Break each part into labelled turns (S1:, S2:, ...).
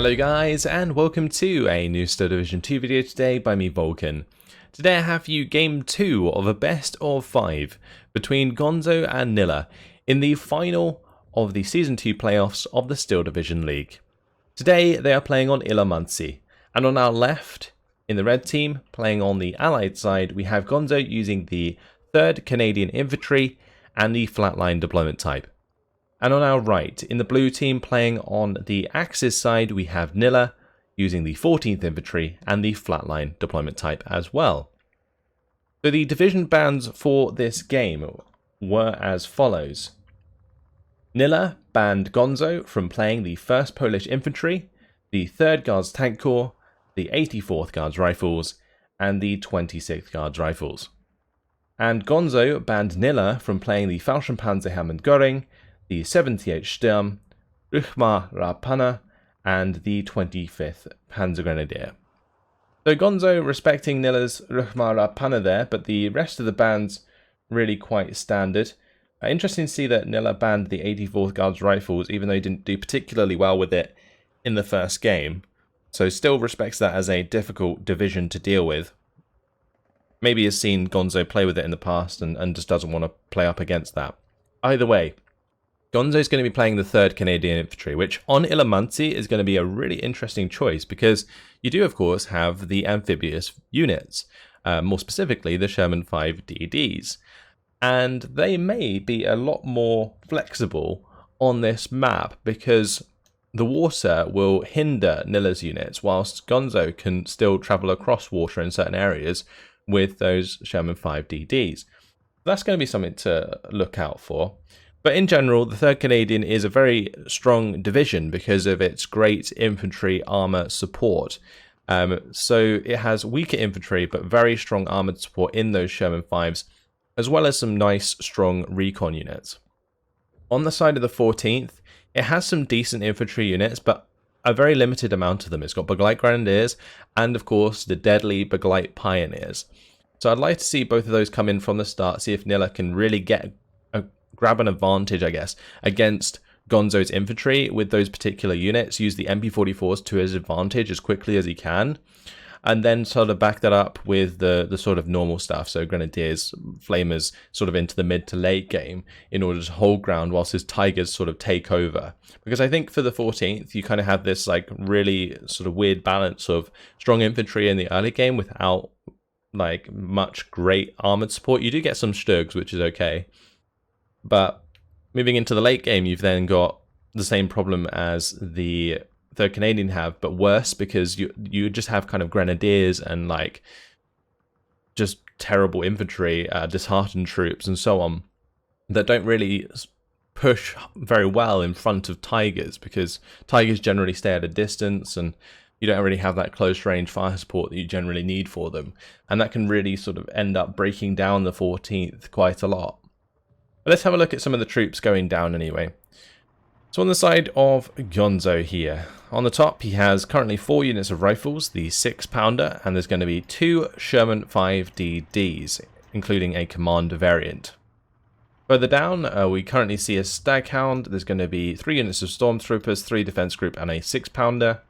S1: Hello guys, and welcome to a new Steel Division 2 video today by me, Vulcan. Today I have for you game 2 of a best of 5 between Gonzo and Nilla in the final of the Season 2 playoffs of the Steel Division League. Today they are playing on Ilomantsi, and on our left, in the red team, playing on the allied side, we have Gonzo using the 3rd Canadian Infantry and the flatline deployment type. And on our right, in the blue team playing on the Axis side, we have Nilla using the 14th Infantry and the flatline deployment type as well. So the division bans for this game were as follows. Nilla banned Gonzo from playing the 1st Polish Infantry, the 3rd Guards Tank Corps, the 84th Guards Rifles, and the 26th Guards Rifles. And Gonzo banned Nilla from playing the Fallschirmpanzer and Göring, the 78th Sturm, Panzer and the 25th Panzer Grenadier. So Gonzo respecting Nilla's Panzer there, but the rest of the bans really quite standard. Interesting to see that Nilla banned the 84th Guards Rifles, even though he didn't do particularly well with it in the first game. So still respects that as a difficult division to deal with. Maybe has seen Gonzo play with it in the past and just doesn't want to play up against that. Either way, Gonzo is going to be playing the 3rd Canadian Infantry, which on Ilomantsi is going to be a really interesting choice because you do, of course, have the amphibious units, more specifically the Sherman 5 DDs. And they may be a lot more flexible on this map because the water will hinder Nilla's units, whilst Gonzo can still travel across water in certain areas with those Sherman 5 DDs. That's going to be something to look out for. But in general, the 3rd Canadian is a very strong division because of its great infantry armour support. So it has weaker infantry but very strong armoured support in those Sherman 5s, as well as some nice strong recon units. On the side of the 14th, it has some decent infantry units, but a very limited amount of them. It's got Begleit Grenadiers and, of course, the deadly Begleit Pioneers. So I'd like to see both of those come in from the start, see if Nilla can really grab an advantage, I guess, against Gonzo's infantry with those particular units, use the MP44s to his advantage as quickly as he can, and then sort of back that up with the sort of normal stuff, so Grenadiers, Flamers, sort of into the mid to late game in order to hold ground whilst his Tigers sort of take over. Because I think for the 14th, you kind of have this like really sort of weird balance of strong infantry in the early game without like much great armored support. You do get some Sturgs, which is okay. But moving into the late game, you've then got the same problem as the 3rd Canadian have, but worse because you just have kind of Grenadiers and like just terrible infantry, disheartened troops and so on that don't really push very well in front of Tigers because Tigers generally stay at a distance and you don't really have that close range fire support that you generally need for them. And that can really sort of end up breaking down the 14th quite a lot. But let's have a look at some of the troops going down anyway. So on the side of Gonzo here, on the top he has currently 4 units of rifles, the 6-pounder, and there's going to be 2 Sherman 5 DDs, including a command variant. Further down, we currently see a Staghound. There's going to be 3 units of Stormtroopers, 3 defense group, and a 6-pounder.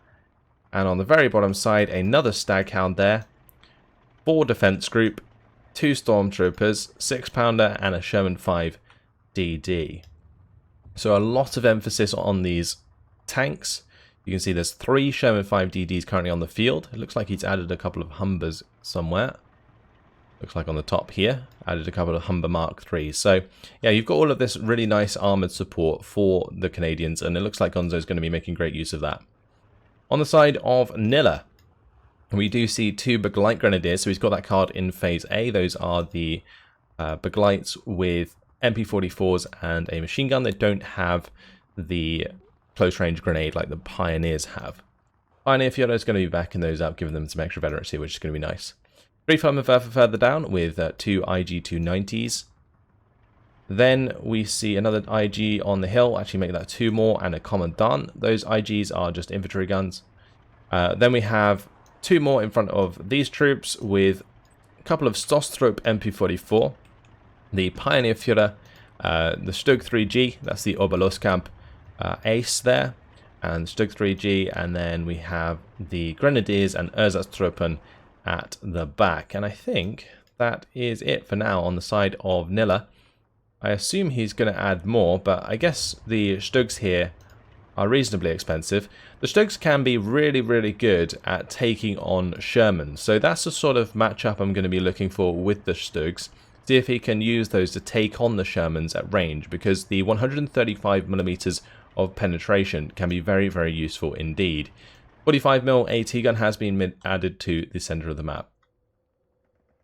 S1: And on the very bottom side, another Staghound there, 4 defense group, 2 Stormtroopers, 6-pounder, and a Sherman 5 DD. So a lot of emphasis on these tanks. You can see there's 3 Sherman 5 DDs currently on the field. It looks like he's added a couple of Humbers somewhere. Looks like on the top here, added a couple of Humber Mark 3s. So yeah, you've got all of this really nice armoured support for the Canadians, and it looks like Gonzo's going to be making great use of that. On the side of Nilla, we do see 2 Begleit Grenadiers, so he's got that card in Phase A. Those are the Begleits with MP44s and a machine gun. They don't have the close range grenade like the Pioneers have. Pioneer Fiora is going to be backing those up, giving them some extra veterancy, which is going to be nice. 3 further down with 2 IG-290s. Then we see another IG on the hill, actually make that 2 more, and a Commandant. Those IGs are just infantry guns. Then we have 2 more in front of these troops with a couple of Stostrup MP44, the Pioneer Führer, the Stug 3G, that's the Oberloskamp Ace there, and Stug 3G, and then we have the Grenadiers and Ersatztruppen at the back. And I think that is it for now on the side of Nilla. I assume he's going to add more, but I guess the Stugs here are reasonably expensive. The Stugs can be really, really good at taking on Sherman, so that's the sort of matchup I'm going to be looking for with the Stugs. See if he can use those to take on the Shermans at range, because the 135mm of penetration can be very, very useful indeed. 45mm AT gun has been added to the center of the map.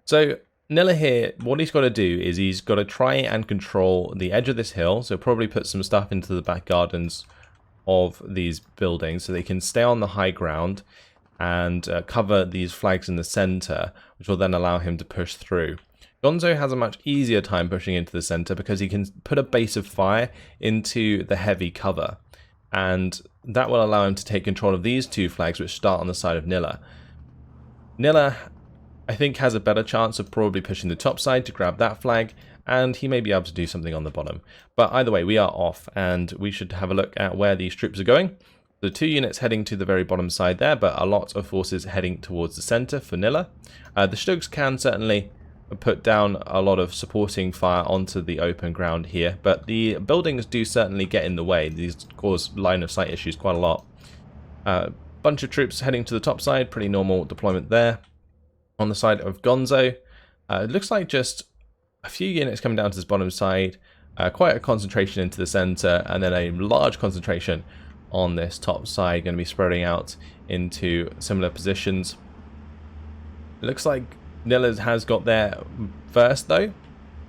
S1: So Nilla here, what he's got to do is he's got to try and control the edge of this hill, so probably put some stuff into the back gardens of these buildings so they can stay on the high ground and cover these flags in the center, which will then allow him to push through. Gonzo has a much easier time pushing into the center because he can put a base of fire into the heavy cover, and that will allow him to take control of these two flags which start on the side of Nilla. Nilla, I think, has a better chance of probably pushing the top side to grab that flag, and he may be able to do something on the bottom. But either way, we are off, and we should have a look at where these troops are going. The 2 units heading to the very bottom side there, but a lot of forces heading towards the center for Nilla. The Stugs can certainly put down a lot of supporting fire onto the open ground here, but the buildings do certainly get in the way. These cause line of sight issues quite a lot. Bunch of troops heading to the top side, pretty normal deployment there. On the side of Gonzo, it looks like just a few units coming down to this bottom side, quite a concentration into the center, and then a large concentration on this top side, going to be spreading out into similar positions. It looks like Nilla has got there first though,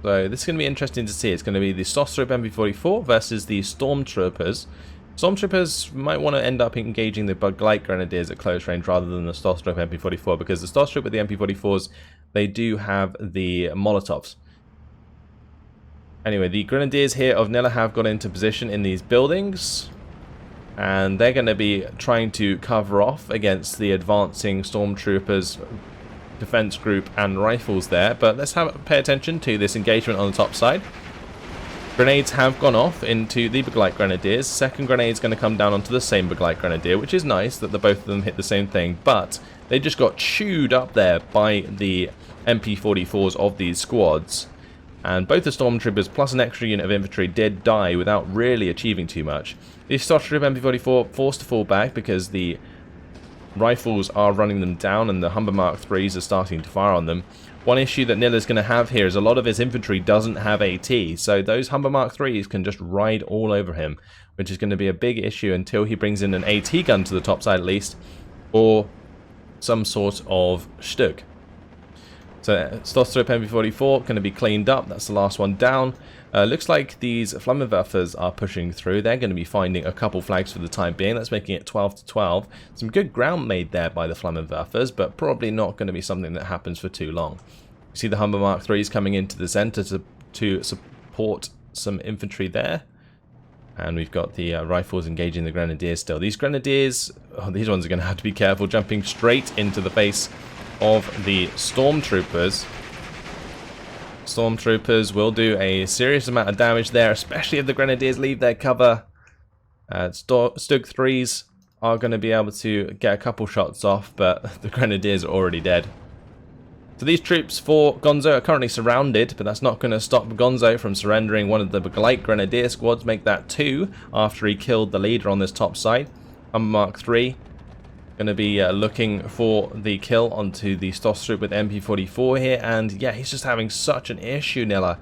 S1: so this is going to be interesting to see. It's going to be the Stostrup MP44 versus the Stormtroopers. Stormtroopers might want to end up engaging the Bug-Light Grenadiers at close range rather than the Stostrup MP44, because the Stostrup with the MP44s, they do have the Molotovs. Anyway, the Grenadiers here of Nilla have got into position in these buildings, and they're going to be trying to cover off against the advancing Stormtroopers defense group and rifles there. But let's pay attention to this engagement on the top side. Grenades have gone off into the Bug-Light Grenadiers. Second grenade's going to come down onto the same Bug-Light Grenadier, which is nice that the both of them hit the same thing, but they just got chewed up there by the MP44s of these squads. And both the Stormtroopers plus an extra unit of infantry did die without really achieving too much. The Stostrup MP44 forced to fall back because the rifles are running them down and the Humber Mark 3s are starting to fire on them. One issue that Nilla's going to have here is a lot of his infantry doesn't have AT, so those Humber Mark 3s can just ride all over him, which is going to be a big issue until he brings in an AT gun to the top side at least, or some sort of Stug. So Stostrup MP44 going to be cleaned up. That's the last one down. Looks like these Flammenwerfers are pushing through. They're going to be finding a couple flags for the time being. That's making it 12 to 12. Some good ground made there by the Flammenwerfers, but probably not going to be something that happens for too long. You see the Humber Mark 3s coming into the center to support some infantry there. And we've got the rifles engaging the Grenadiers still. These Grenadiers, these ones are going to have to be careful, jumping straight into the face of the Stormtroopers. Stormtroopers will do a serious amount of damage there, especially if the Grenadiers leave their cover. Stug 3s are going to be able to get a couple shots off, but the Grenadiers are already dead. So these troops for Gonzo are currently surrounded, but that's not going to stop Gonzo from surrendering one of the Bug-Light Grenadier squads, make that 2 after he killed the leader on this top side. Mark 3 going to be looking for the kill onto the Stostrup with MP44 here, and yeah, he's just having such an issue, Nilla,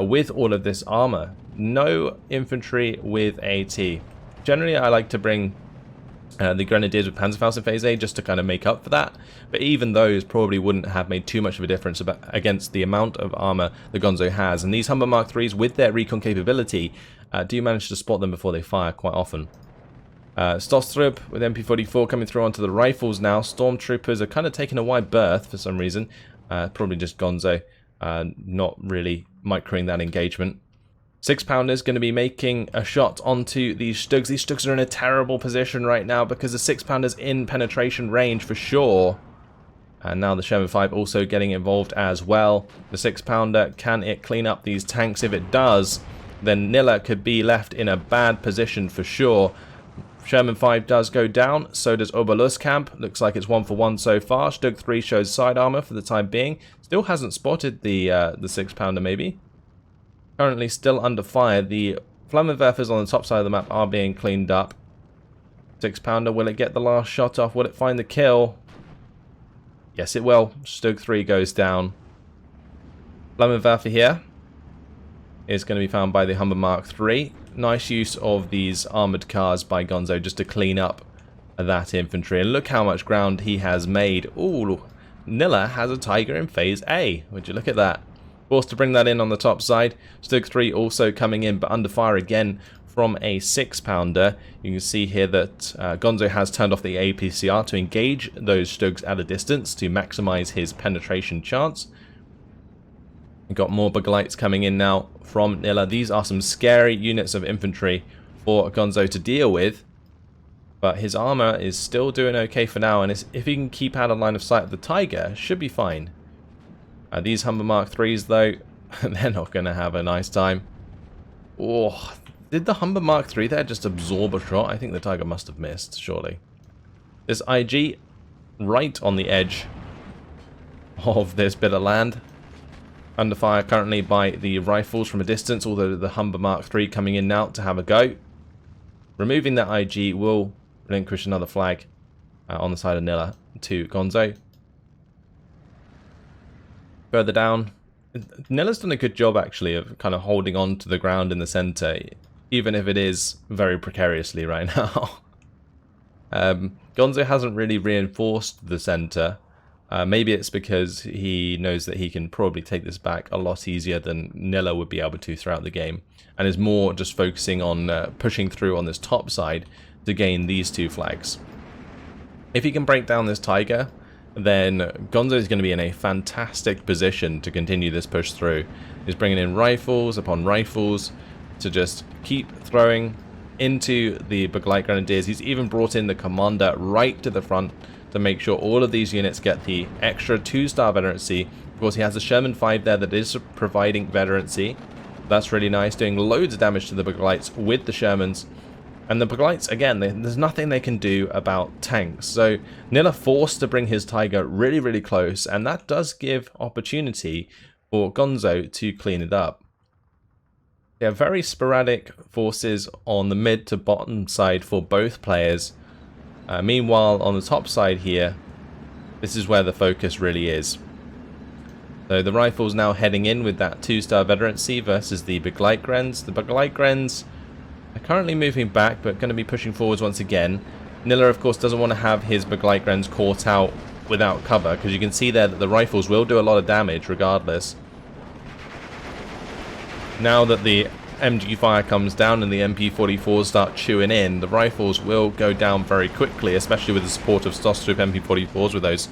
S1: with all of this armor. No infantry with AT. Generally, I like to bring the Grenadiers with Panzerfaust in Phase A just to kind of make up for that, but even those probably wouldn't have made too much of a difference against the amount of armor the Gonzo has, and these Humber Mark 3s with their recon capability do manage to spot them before they fire quite often. Stostrup with MP44 coming through onto the rifles now. Stormtroopers are kind of taking a wide berth for some reason. Probably just Gonzo not really microing that engagement. 6-pounders going to be making a shot onto these Stugs. These Stugs are in a terrible position right now because the 6-pounders in penetration range for sure. And now the Sherman 5 also getting involved as well. The 6-pounder, can it clean up these tanks? If it does, then Nilla could be left in a bad position for sure. Sherman 5 does go down, so does Oberlustkamp. Looks like it's 1 for 1 so far. Stug 3 shows side armor for the time being. Still hasn't spotted the 6-pounder maybe. Currently still under fire. The Flammenwerfers on the top side of the map are being cleaned up. 6-pounder, will it get the last shot off? Will it find the kill? Yes, it will. Stug 3 goes down. Flammenwerfer here is going to be found by the Humber Mark III. Nice use of these armoured cars by Gonzo just to clean up that infantry. And look how much ground he has made. Ooh, Nilla has a Tiger in Phase A. Would you look at that? Forced to bring that in on the top side. Stug 3 also coming in, but under fire again from a 6-pounder. You can see here that Gonzo has turned off the APCR to engage those Stugs at a distance to maximise his penetration chance. We've got more Begleits coming in now from Nilla. These are some scary units of infantry for Gonzo to deal with. But his armor is still doing okay for now. And if he can keep out of line of sight of the Tiger, should be fine. These Humber Mark IIIs, though, they're not going to have a nice time. Oh, did the Humber Mark III there just absorb a shot? I think the Tiger must have missed, surely. This IG right on the edge of this bit of land. Under fire currently by the rifles from a distance, although the Humber Mark III coming in now to have a go. Removing that IG will relinquish another flag on the side of Nilla to Gonzo. Further down, Nilla's done a good job actually of kind of holding on to the ground in the center, even if it is very precariously right now. Gonzo hasn't really reinforced the center. Maybe it's because he knows that he can probably take this back a lot easier than Nilla would be able to throughout the game, and is more just focusing on pushing through on this top side to gain these 2 flags. If he can break down this Tiger, then Gonzo is going to be in a fantastic position to continue this push through. He's bringing in rifles upon rifles to just keep throwing into the Begleit Grenadiers. He's even brought in the commander right to the front to make sure all of these units get the extra 2-star veterancy. Of course, he has the Sherman 5 there that is providing veterancy. That's really nice, doing loads of damage to the Begleits with the Shermans. And the Begleits, again, there's nothing they can do about tanks. So Nilla forced to bring his Tiger really, really close, and that does give opportunity for Gonzo to clean it up. They have very sporadic forces on the mid to bottom side for both players. Meanwhile, on the top side here, this is where the focus really is. So the rifles now heading in with that 2-star veterancy versus the Begleit Grens. The Begleit Grens are currently moving back, but going to be pushing forwards once again. Nilla, of course, doesn't want to have his Begleit Grens caught out without cover, because you can see there that the rifles will do a lot of damage regardless. Now that the MG fire comes down and the MP44s start chewing in, the rifles will go down very quickly, especially with the support of Stostrup MP44s with those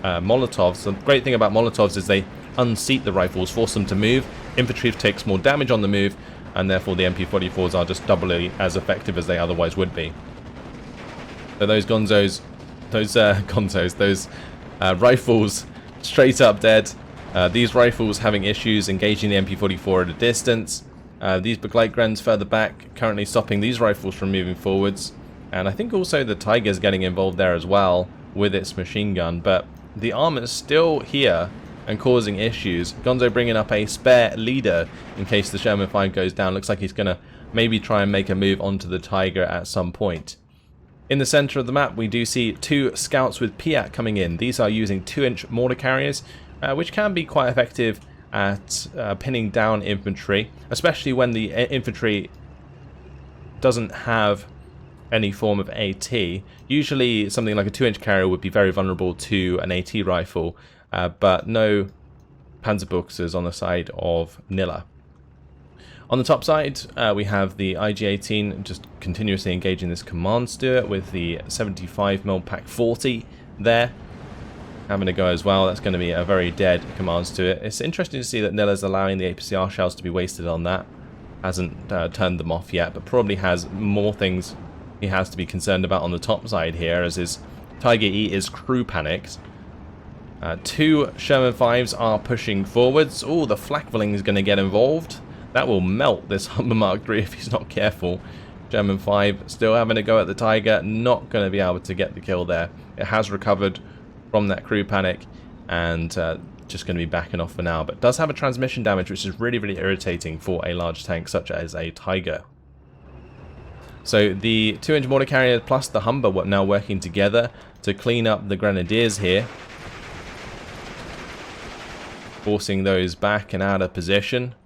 S1: Molotovs. The great thing about Molotovs is they unseat the rifles, force them to move. Infantry takes more damage on the move, and therefore the MP44s are just doubly as effective as they otherwise would be. So those rifles straight up dead. These rifles having issues engaging the MP44 at a distance. These Begleit Grens further back currently stopping these rifles from moving forwards. And I think also the Tiger's getting involved there as well with its machine gun. But the armor's still here and causing issues. Gonzo bringing up a spare leader in case the Sherman 5 goes down. Looks like he's going to maybe try and make a move onto the Tiger at some point. In the center of the map, we do see 2 scouts with Piat coming in. These are using 2-inch mortar carriers, which can be quite effective at pinning down infantry, especially when the infantry doesn't have any form of AT. Usually something like a 2-inch carrier would be very vulnerable to an AT rifle, but no Panzerbuchsers on the side of Nilla. On the top side, we have the IG-18 just continuously engaging this command steward with the 75mm Pak 40 there, having a go as well. That's going to be a very dead command steward. It's interesting to see that Nilla's allowing the APCR shells to be wasted on that. Hasn't turned them off yet, but probably has more things he has to be concerned about on the top side here, as his Tiger E is crew panicked. 2 Sherman 5s are pushing forwards. Oh, the Flakveling is going to get involved. That will melt this Humber Mark III if he's not careful. German 5 still having a go at the Tiger. Not going to be able to get the kill there. It has recovered from that crew panic and just going to be backing off for now. But does have a transmission damage, which is really, really irritating for a large tank such as a Tiger. So the 2-inch mortar carrier plus the Humber were now working together to clean up the Grenadiers here. Forcing those back and out of position.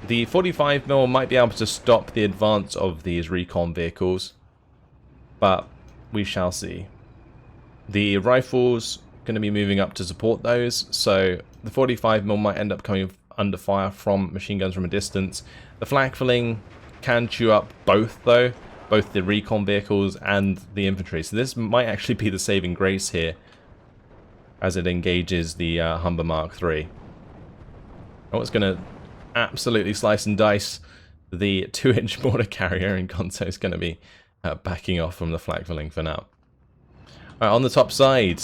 S1: The 45mm might be able to stop the advance of these recon vehicles, but we shall see. The rifles going to be moving up to support those, so the 45mm might end up coming under fire from machine guns from a distance. The flak-filling can chew up both though, both the recon vehicles and the infantry, so this might actually be the saving grace here as it engages the Humber Mark III. Oh, it's going to absolutely slice and dice the 2-inch mortar carrier, and Gonzo is going to be backing off from the flak-filling for now. Alright, on the top side,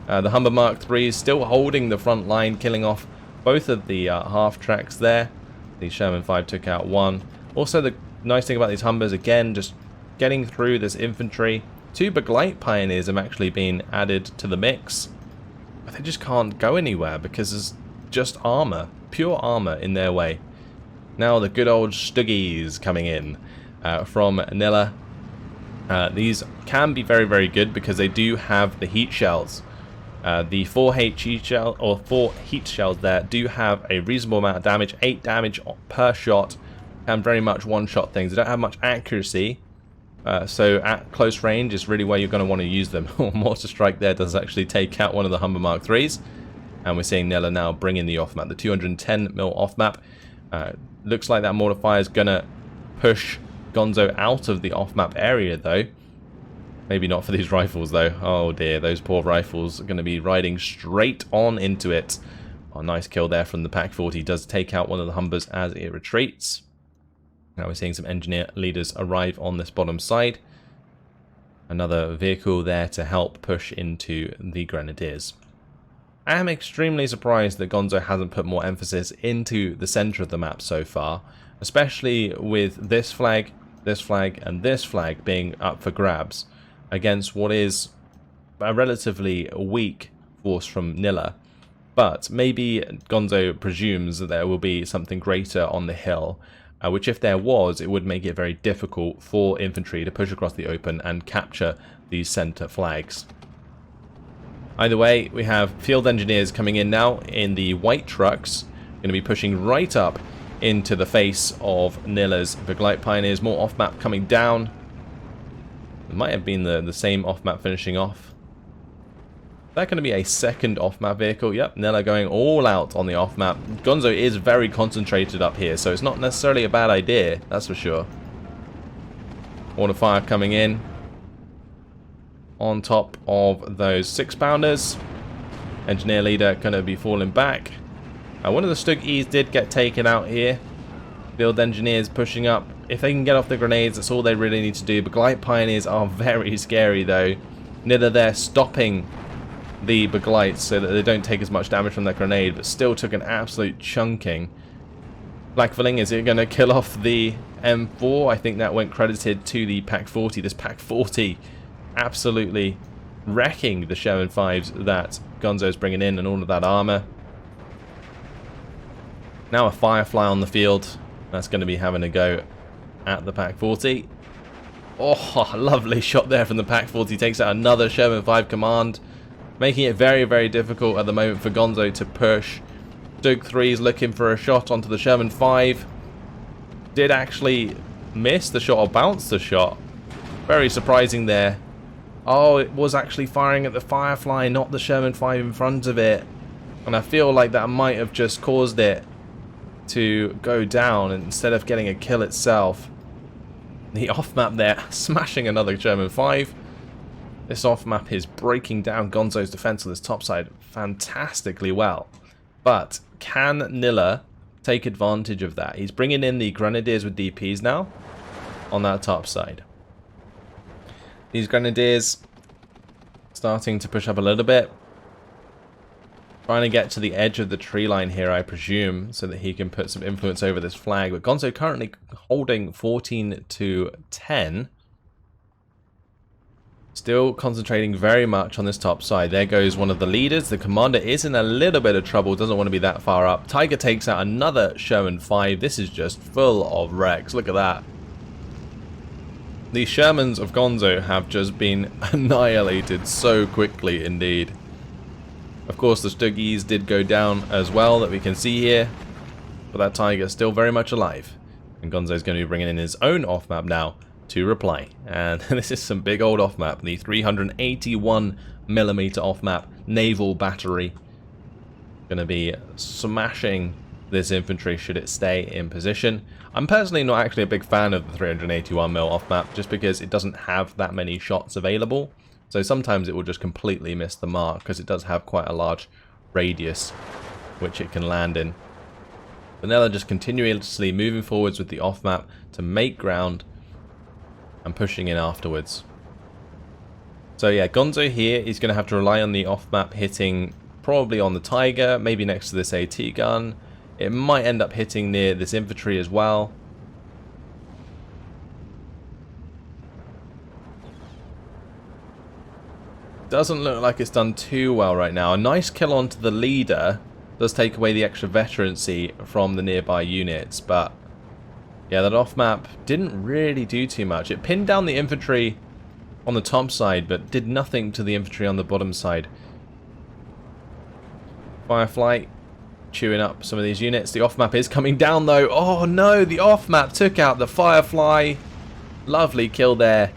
S1: the Humber Mark III is still holding the front line, killing off both of the half-tracks there. The Sherman 5 took out one. Also, the nice thing about these Humbers, again, just getting through this infantry. 2 Beglite Pioneers have actually been added to the mix. But they just can't go anywhere because there's just armor, pure armor in their way. Now the good old Stuggies coming in from Nilla. These can be very, very good because they do have the heat shells. The 4 heat shells there do have a reasonable amount of damage, 8 damage per shot, and very much one-shot things. They don't have much accuracy, so at close range is really where you're going to want to use them. Mortar Strike there does actually take out one of the Humber Mark IIIs, and we're seeing Nilla now bring in the off-map, the 210mm off-map. Looks like that mortar fire is going to push Gonzo out of the off-map area though. Maybe not for these rifles though. Oh dear, those poor rifles are going to be riding straight on into it. Oh, nice kill there from the Pak-40. Does take out one of the Humbers as it retreats. Now we're seeing some engineer leaders arrive on this bottom side. Another vehicle there to help push into the Grenadiers. I am extremely surprised that Gonzo hasn't put more emphasis into the center of the map so far, especially with this flag, and this flag being up for grabs against what is a relatively weak force from Nilla. But maybe Gonzo presumes that there will be something greater on the hill, which if there was, it would make it very difficult for infantry to push across the open and capture these center flags. Either way, we have field engineers coming in now in the white trucks, going to be pushing right up into the face of Nilla's Beglite Pioneers. More off-map coming down. It might have been the same off-map finishing off. Is that going to be a second off-map vehicle? Yep, Nilla going all out on the off-map. Gonzo is very concentrated up here, so it's not necessarily a bad idea, that's for sure. Mortar fire coming in on top of those 6-pounders. Engineer leader going to be falling back. One of the Stuggies did get taken out here. Field engineers pushing up. If they can get off the grenades, that's all they really need to do. Beglite Pioneers are very scary though. Nilla there stopping the Beglites so that they don't take as much damage from that grenade, but still took an absolute chunking. Blackfilling, is it going to kill off the M4? I think that went credited to the Pak-40. This Pak-40 absolutely wrecking the Sherman 5s that Gonzo's bringing in and all of that armor. Now a Firefly on the field. That's going to be having a go at the Pak-40. Oh, lovely shot there from the Pak-40. Takes out another Sherman 5 command, making it very, very difficult at the moment for Gonzo to push. Stug 3's looking for a shot onto the Sherman 5. Did actually miss the shot or bounce the shot. Very surprising there. Oh, it was actually firing at the Firefly, not the Sherman 5 in front of it. And I feel like that might have just caused it to go down instead of getting a kill itself. The off-map there, smashing another Sherman 5. This off-map is breaking down Gonzo's defense on this top side fantastically well. But can Nilla take advantage of that? He's bringing in the Grenadiers with DPs now on that top side. These Grenadiers starting to push up a little bit. Trying to get to the edge of the tree line here, I presume, so that he can put some influence over this flag. But Gonzo currently holding 14 to 10. Still concentrating very much on this top side. There goes one of the leaders. The commander is in a little bit of trouble. Doesn't want to be that far up. Tiger takes out another Sherman 5. This is just full of wrecks. Look at that. The Shermans of Gonzo have just been annihilated so quickly indeed. Of course, the Stuggies did go down as well that we can see here. But that Tiger is still very much alive. And Gonzo's going to be bringing in his own off-map now to reply. And this is some big old off-map. The 381mm off-map naval battery. Going to be smashing this infantry should it stay in position. I'm personally not actually a big fan of the 381mm off-map just because it doesn't have that many shots available. So sometimes it will just completely miss the mark because it does have quite a large radius which it can land in. But Nilla just continuously moving forwards with the off-map to make ground and pushing in afterwards. So yeah, Gonzo here is going to have to rely on the off-map hitting probably on the Tiger, maybe next to this AT gun. It might end up hitting near this infantry as well. Doesn't look like it's done too well right now. A nice kill onto the leader does take away the extra veterancy from the nearby units, but yeah, that off-map didn't really do too much. It pinned down the infantry on the top side, but did nothing to the infantry on the bottom side. Firefly chewing up some of these units. The off-map is coming down though. Oh no, the off-map took out the Firefly. Lovely kill there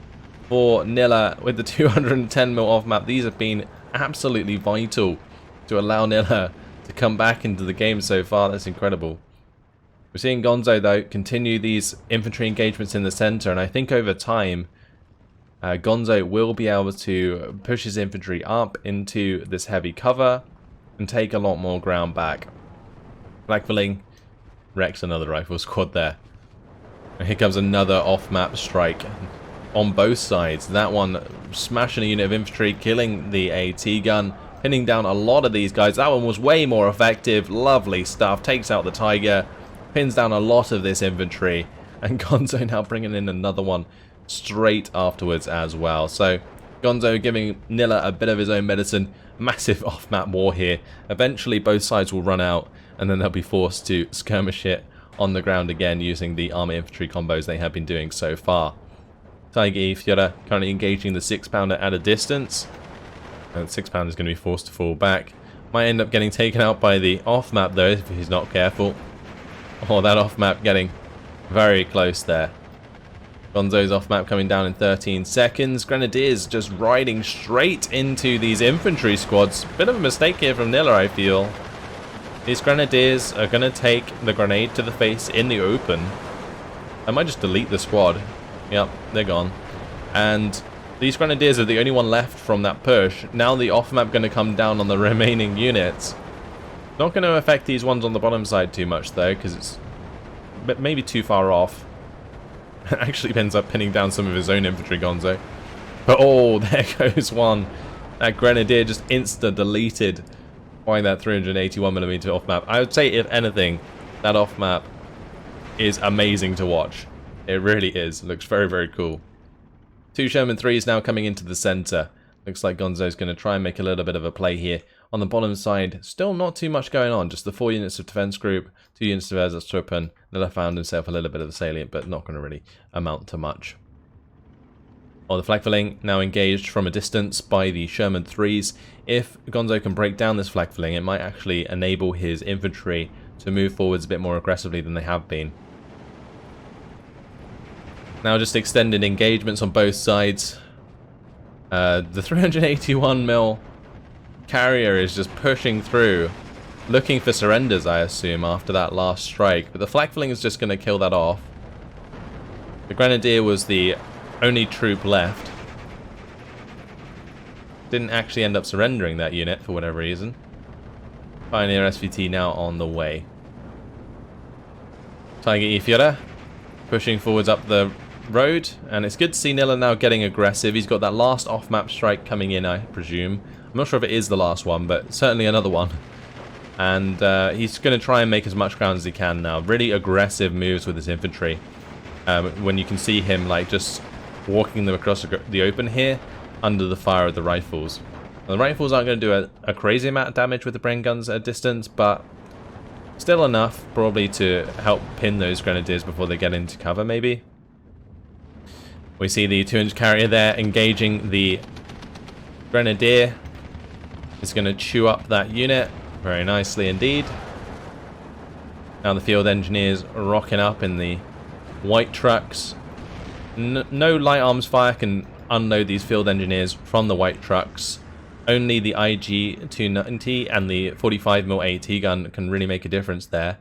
S1: for Nilla with the 210mm off-map. These have been absolutely vital to allow Nilla to come back into the game so far. That's incredible. We're seeing Gonzo though continue these infantry engagements in the center, and I think over time Gonzo will be able to push his infantry up into this heavy cover and take a lot more ground back. Blackfilling wrecks another rifle squad there. And here comes another off-map strike on both sides. That one smashing a unit of infantry, killing the AT gun, pinning down a lot of these guys. That one was way more effective. Lovely stuff. Takes out the Tiger, pins down a lot of this infantry, and Gonzo now bringing in another one straight afterwards as well. So Gonzo giving Nilla a bit of his own medicine. Massive off-map war here. Eventually both sides will run out, and then they'll be forced to skirmish it on the ground again using the armor infantry combos they have been doing so far. Tiger Fiora currently engaging the 6-pounder at a distance. And the 6-pounder is going to be forced to fall back. Might end up getting taken out by the off-map though if he's not careful. Oh, that off-map getting very close there. Gonzo's off-map coming down in 13 seconds. Grenadiers just riding straight into these infantry squads. Bit of a mistake here from Nilla, I feel. These Grenadiers are going to take the grenade to the face in the open. I might just delete the squad. Yep, they're gone. And these Grenadiers are the only one left from that push. Now the off-map going to come down on the remaining units. Not going to affect these ones on the bottom side too much though, because it's maybe too far off. Actually ends up pinning down some of his own infantry, Gonzo. But oh, there goes one. That Grenadier just insta-deleted by that 381mm off-map. I would say, if anything, that off-map is amazing to watch. It really is. It looks very, very cool. 2 Sherman 3s now coming into the center. Looks like Gonzo's going to try and make a little bit of a play here. On the bottom side, still not too much going on. Just the 4 units of defense group, 2 units of Ersatztruppen. Nilla found himself a little bit of a salient, but not going to really amount to much. Oh, the Flakfelling now engaged from a distance by the Sherman 3s. If Gonzo can break down this Flakfelling, it might actually enable his infantry to move forwards a bit more aggressively than they have been. Now just extended engagements on both sides. The 381mm carrier is just pushing through, looking for surrenders, I assume, after that last strike. But the Flakfelling is just going to kill that off. The Grenadier was the only troop left. Didn't actually end up surrendering that unit for whatever reason. Pioneer SVT now on the way. Tiger Fiora pushing forwards up the road, and it's good to see Nilla now getting aggressive. He's got that last off-map strike coming in, I presume. I'm not sure if it is the last one, but certainly another one. And he's going to try and make as much ground as he can now. Really aggressive moves with his infantry. When you can see him like just walking them across the open here under the fire of the rifles. Now, the rifles aren't going to do a crazy amount of damage with the brain guns at a distance, but still enough probably to help pin those grenadiers before they get into cover maybe. We see the 2-inch carrier there engaging the grenadier. It's going to chew up that unit very nicely indeed. Now the field engineers are rocking up in the white trucks. No light arms fire can unload these field engineers from the white trucks. Only the IG-290 and the 45mm AT gun can really make a difference there.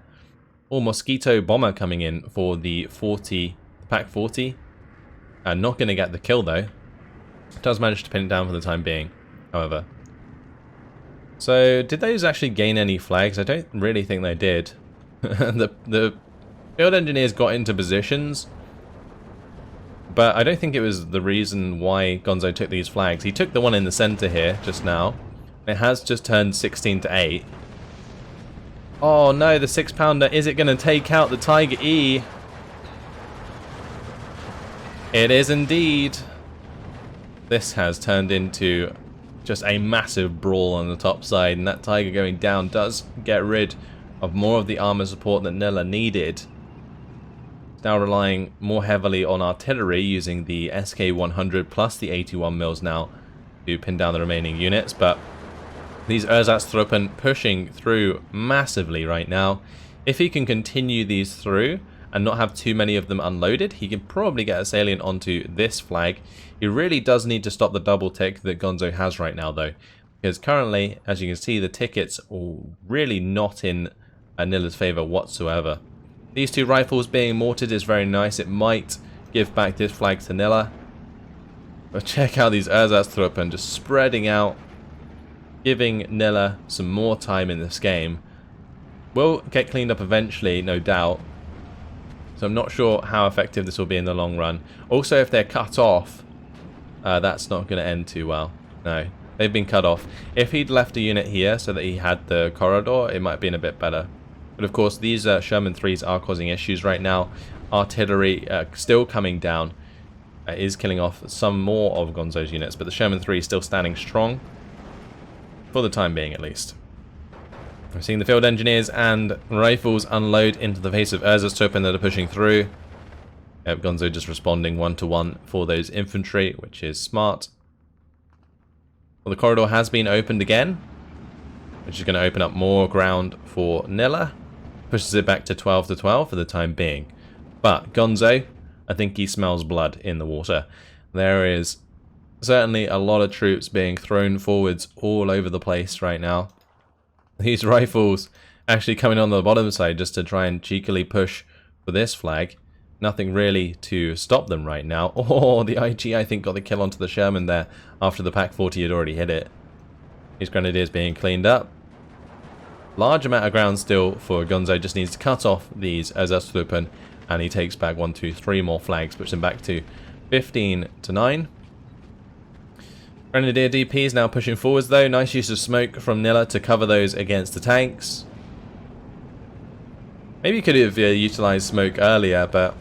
S1: Or Mosquito bomber coming in for the Pack 40. Not going to get the kill though. Does manage to pin it down for the time being, however. So, did those actually gain any flags? I don't really think they did. the field engineers got into positions, but I don't think it was the reason why Gonzo took these flags. He took the one in the center here just now. It has just turned 16 to 8. Oh no, the 6-pounder, is it going to take out the Tiger E? It is indeed. This has turned into just a massive brawl on the top side, and that Tiger going down does get rid of more of the armor support that Nilla needed. It's now relying more heavily on artillery using the SK-100 plus the 81 mils now to pin down the remaining units, but these Ersatztruppen pushing through massively right now. If he can continue these through and not have too many of them unloaded, he can probably get a salient onto this flag. He really does need to stop the double tick that Gonzo has right now though, because currently, as you can see, the tickets are really not in Nilla's favor whatsoever. These two rifles being mortared is very nice. It might give back this flag to Nilla. But check out these Ersatztruppen just spreading out, giving Nilla some more time in this game. Will get cleaned up eventually, no doubt. So I'm not sure how effective this will be in the long run. Also, if they're cut off, that's not going to end too well. No, they've been cut off. If he'd left a unit here so that he had the corridor, it might have been a bit better. But of course, these Sherman 3s are causing issues right now. Artillery still coming down. Is killing off some more of Gonzo's units, but the Sherman 3 is still standing strong. For the time being, at least. We're seeing the field engineers and rifles unload into the face of Ersatztruppen that are pushing through. Gonzo just responding 1-to-1 for those infantry, which is smart. Well, the corridor has been opened again, which is going to open up more ground for Nilla. Pushes it back to 12-to-12 for the time being. But Gonzo, I think he smells blood in the water. There is certainly a lot of troops being thrown forwards all over the place right now. These rifles actually coming on the bottom side just to try and cheekily push for this flag. Nothing really to stop them right now. Oh, the IG I think got the kill onto the Sherman there after the Pack 40 had already hit it. These grenadiers being cleaned up. Large amount of ground still for Gonzo, just needs to cut off these Ersatztruppen, and he takes back 1, 2, 3 more flags, puts him back to 15-to-9. Grenadier DPs now pushing forwards though. Nice use of smoke from Nilla to cover those against the tanks. Maybe you could have utilized smoke earlier, but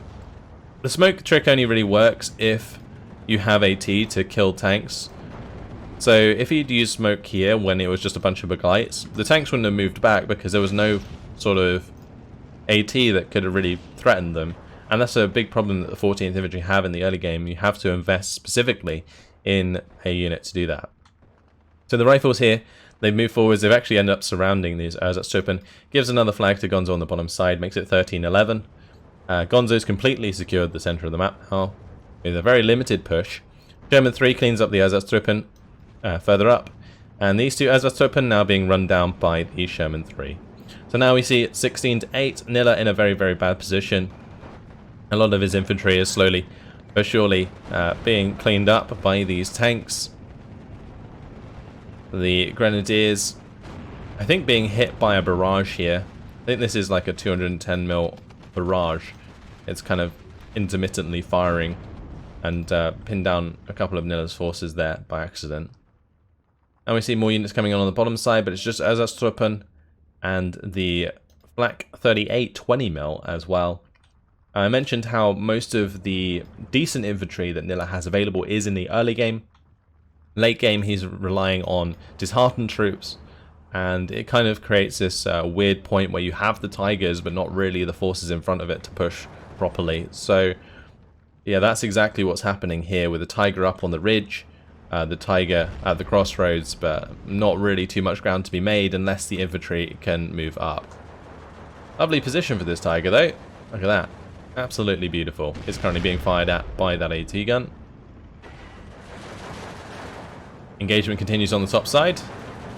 S1: the smoke trick only really works if you have AT to kill tanks. So if he'd used smoke here when it was just a bunch of Baglites, the tanks wouldn't have moved back because there was no sort of AT that could have really threatened them. And that's a big problem that the 14th Infantry have in the early game. You have to invest specifically in a unit to do that. So the rifles here, they've moved forwards. They've actually ended up surrounding these Ersatztruppen. Gives another flag to Gonzo on the bottom side, makes it 13-11. Gonzo's completely secured the center of the map now with a very limited push. Sherman 3 cleans up the Ersatztruppen further up, and these two Ersatztruppen now being run down by the Sherman 3. So now we see 16-8. Nilla in a very, very bad position. A lot of his infantry is slowly but surely being cleaned up by these tanks. The grenadiers, I think, being hit by a barrage here. I think this is like a 210mm barrage. It's kind of intermittently firing and pinned down a couple of Nilla's forces there by accident. And we see more units coming on the bottom side, but it's just Ersatztruppen and the Flak 38 20mm as well. I mentioned how most of the decent infantry that Nilla has available is in the early game. Late game, he's relying on disheartened troops, and it kind of creates this weird point where you have the Tigers, but not really the forces in front of it to push properly. So, yeah, that's exactly what's happening here with the Tiger up on the ridge, the Tiger at the crossroads, but not really too much ground to be made unless the infantry can move up. Lovely position for this Tiger, though. Look at that. Absolutely beautiful. It's currently being fired at by that AT gun. Engagement continues on the top side.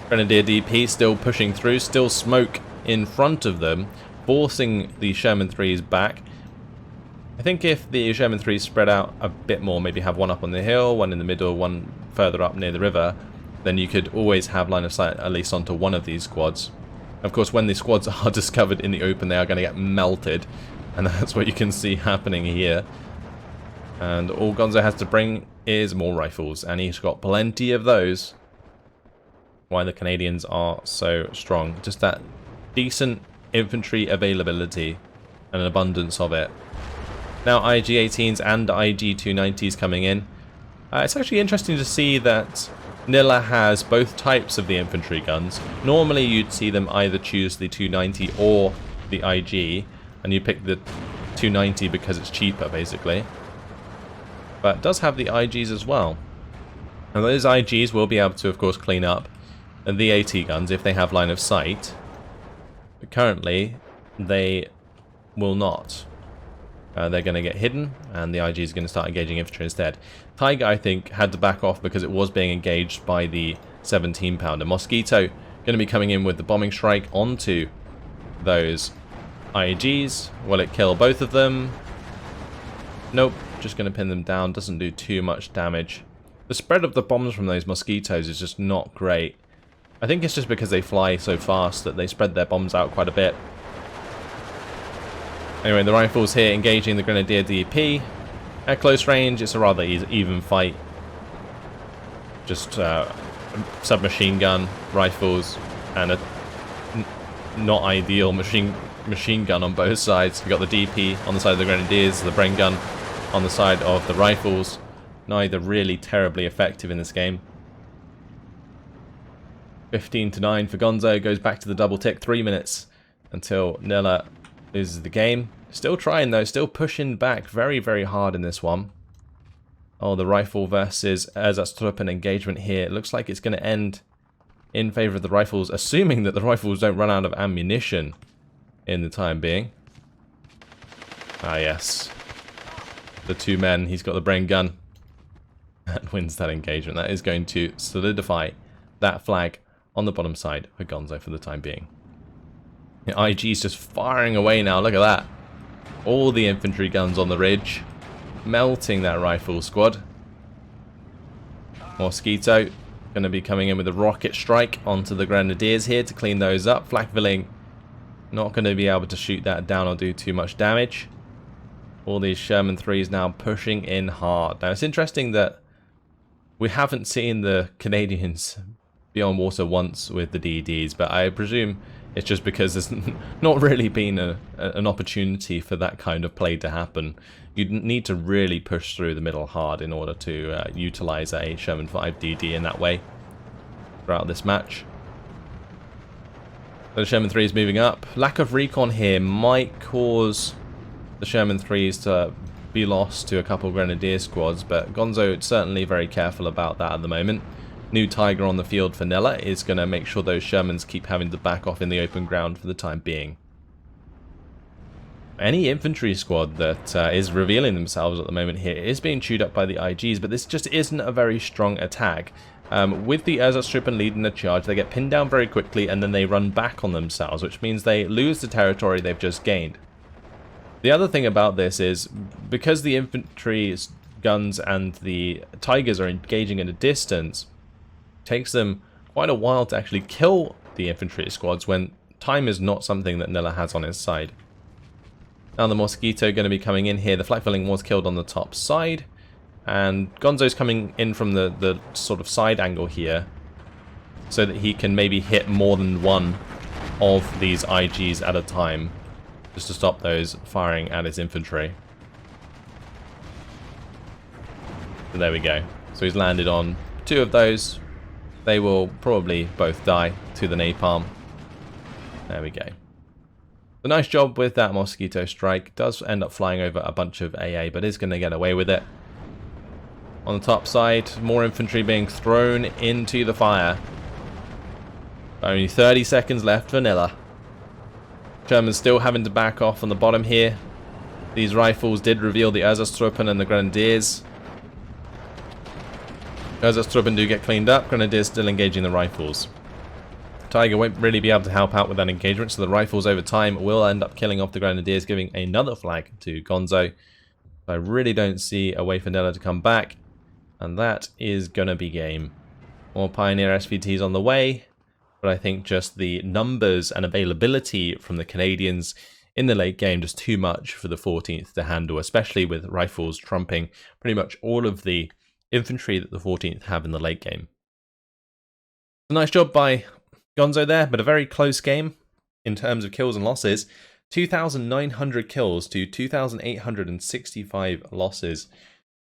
S1: Grenadier DP still pushing through, still smoke in front of them, forcing the Sherman 3s back. I think if the Sherman 3s spread out a bit more, maybe have one up on the hill, one in the middle, one further up near the river, then you could always have line of sight at least onto one of these squads. Of course, when the squads are discovered in the open, they are going to get melted. And that's what you can see happening here. And all Gonzo has to bring is more rifles. And he's got plenty of those. Why the Canadians are so strong. Just that decent infantry availability and an abundance of it. Now IG-18s and IG-290s coming in. It's actually interesting to see that Nilla has both types of the infantry guns. Normally you'd see them either choose the 290 or the IG. And you pick the 290 because it's cheaper, basically. But it does have the IGs as well. And those IGs will be able to, of course, clean up the AT guns if they have line of sight. But currently, they will not. They're going to get hidden, and the IG is going to start engaging infantry instead. Tiger, I think, had to back off because it was being engaged by the 17-pounder. Mosquito going to be coming in with the bombing strike onto those IGs. Will it kill both of them? Nope. Just going to pin them down. Doesn't do too much damage. The spread of the bombs from those mosquitoes is just not great. I think it's just because they fly so fast that they spread their bombs out quite a bit. Anyway, the rifles here engaging the Grenadier DP. At close range, it's a rather even fight. Just submachine gun, rifles, and a not ideal machine gun on both sides. You've got the DP on the side of the Grenadiers, the Brain gun on the side of the rifles. Neither really terribly effective in this game. 15-9 for Gonzo. Goes back to the double tick. 3 minutes until Nilla loses the game. Still trying though. Still pushing back very, very hard in this one. Oh, the rifle versus Erzatstruppen engagement here. It looks like it's going to end in favor of the rifles, assuming that the rifles don't run out of ammunition in the time being. Ah, yes. The two men. He's got the brain gun. That wins that engagement. That is going to solidify that flag on the bottom side for Gonzo for the time being. The IG's just firing away now. Look at that. All the infantry guns on the ridge. Melting that rifle squad. Mosquito going to be coming in with a rocket strike onto the Grenadiers here to clean those up. Flakvilling not going to be able to shoot that down or do too much damage. All these Sherman 3s now pushing in hard. Now it's interesting that we haven't seen the Canadians be on water once with the DDs, but I presume it's just because there's not really been an opportunity for that kind of play to happen. You need to really push through the middle hard in order to utilize a Sherman 5 DD in that way throughout this match. So the Sherman 3 is moving up. Lack of recon here might cause the Sherman 3s to be lost to a couple of Grenadier squads, but Gonzo is certainly very careful about that at the moment. New Tiger on the field for Nilla is going to make sure those Shermans keep having to back off in the open ground for the time being. Any infantry squad that is revealing themselves at the moment here is being chewed up by the IGs, but this just isn't a very strong attack. With the Erzatstruppen leading the charge, they get pinned down very quickly and then they run back on themselves, which means they lose the territory they've just gained. The other thing about this is, because the infantry guns and the Tigers are engaging at a distance, it takes them quite a while to actually kill the infantry squads when time is not something that Nilla has on his side. Now the Mosquito going to be coming in here. The Flakvilling was killed on the top side, and Gonzo's coming in from the sort of side angle here so that he can maybe hit more than one of these IGs at a time, just to stop those firing at his infantry. So there we go. So he's landed on 2 of those. They will probably both die to the napalm. There we go. A nice job with that mosquito strike. Does end up flying over a bunch of AA, but is going to get away with it. On the top side, more infantry being thrown into the fire. Only 30 seconds left for Nilla. Germans still having to back off on the bottom here. These rifles did reveal the Ersatztruppen and the Grenadiers. Ersatztruppen do get cleaned up, Grenadiers still engaging the rifles. Tiger won't really be able to help out with that engagement, so the rifles over time will end up killing off the Grenadiers, giving another flag to Gonzo. I really don't see a way for Nilla to come back, and that is going to be game. More Pioneer SVTs on the way, but I think just the numbers and availability from the Canadians in the late game just too much for the 14th to handle, especially with rifles trumping pretty much all of the infantry that the 14th have in the late game. A nice job by Gonzo there, but a very close game in terms of kills and losses. 2,900 kills to 2,865 losses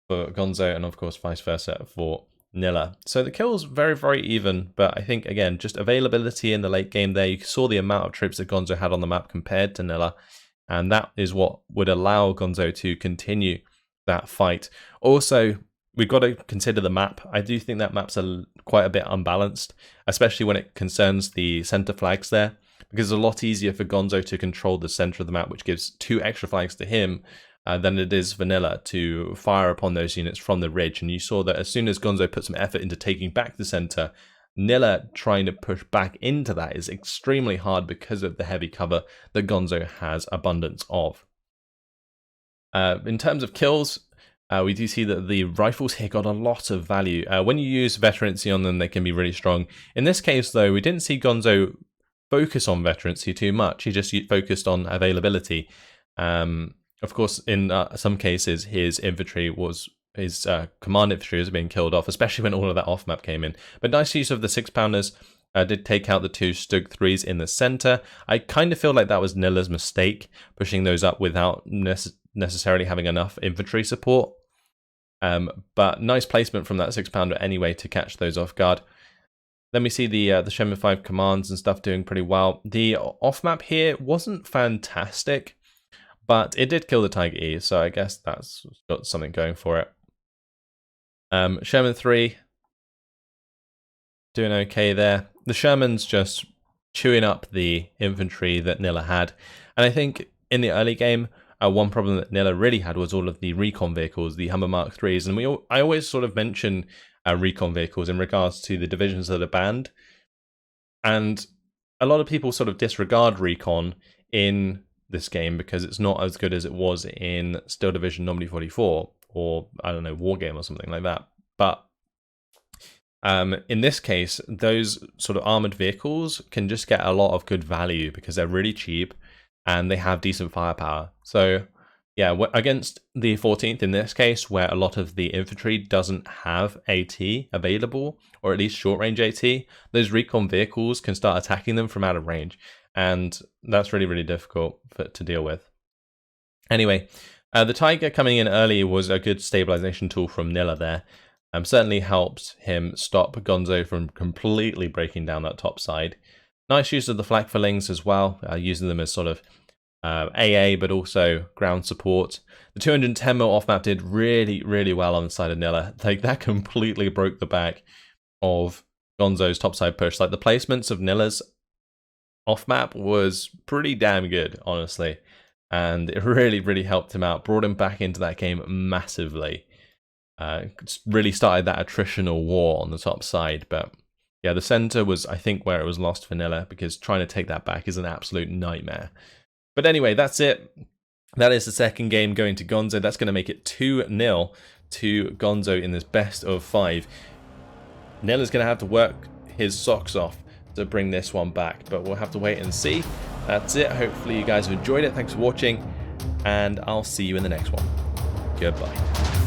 S1: for Gonzo, and of course vice versa for Nilla. So the kills very, very even, but I think again just availability in the late game there. You saw the amount of troops that Gonzo had on the map compared to Nilla, and that is what would allow Gonzo to continue that fight. Also, we've got to consider the map. I do think that map's quite a bit unbalanced, especially when it concerns the center flags there, because it's a lot easier for Gonzo to control the center of the map, which gives 2 extra flags to him, than it is for Nilla to fire upon those units from the ridge. And you saw that as soon as Gonzo put some effort into taking back the center, Nilla trying to push back into that is extremely hard because of the heavy cover that Gonzo has abundance of. In terms of kills, we do see that the rifles here got a lot of value. When you use veterancy on them, they can be really strong. In this case, though, we didn't see Gonzo focus on veterancy too much. He just focused on availability. Of course, in some cases, his infantry was his command infantry was being killed off, especially when all of that off map came in. But nice use of the 6-pounders. Did take out the 2 Stug 3s in the center. I kind of feel like that was Nilla's mistake, pushing those up without necessarily having enough infantry support. But nice placement from that 6-pounder anyway to catch those off guard. Then we see the Sherman 5 commands and stuff doing pretty well. The off map here wasn't fantastic, but it did kill the Tiger E, so I guess that's got something going for it. Sherman 3 doing okay there. The Sherman's just chewing up the infantry that Nilla had, and I think in the early game, one problem that Nilla really had was all of the recon vehicles, the Hummer Mark 3s, and I always sort of mention recon vehicles in regards to the divisions that are banned, and a lot of people sort of disregard recon in this game because it's not as good as it was in Steel Division Normandy 44 or, I don't know, Wargame or something like that. But in this case, those sort of armored vehicles can just get a lot of good value because they're really cheap and they have decent firepower. So yeah, against the 14th in this case, where a lot of the infantry doesn't have AT available, or at least short range AT, those recon vehicles can start attacking them from out of range. And that's really, really difficult to deal with. Anyway, the Tiger coming in early was a good stabilization tool from Nilla there. Certainly helped him stop Gonzo from completely breaking down that top side. Nice use of the flak fillings as well, using them as sort of AA, but also ground support. The 210mm off map did really, really well on the side of Nilla. Like, that completely broke the back of Gonzo's topside push. Like, the placements of Nilla's off map was pretty damn good, honestly. And it really, really helped him out. Brought him back into that game massively. Really started that attritional war on the top side. But yeah, the center was, I think, where it was lost for Nilla, because trying to take that back is an absolute nightmare. But anyway, that's it. That is the second game going to Gonzo. That's going to make it 2-0 to Gonzo in this best of 5. Nilla's going to have to work his socks off to bring this one back, but we'll have to wait and see. That's it. Hopefully you guys have enjoyed it. Thanks for watching, and I'll see you in the next one. Goodbye.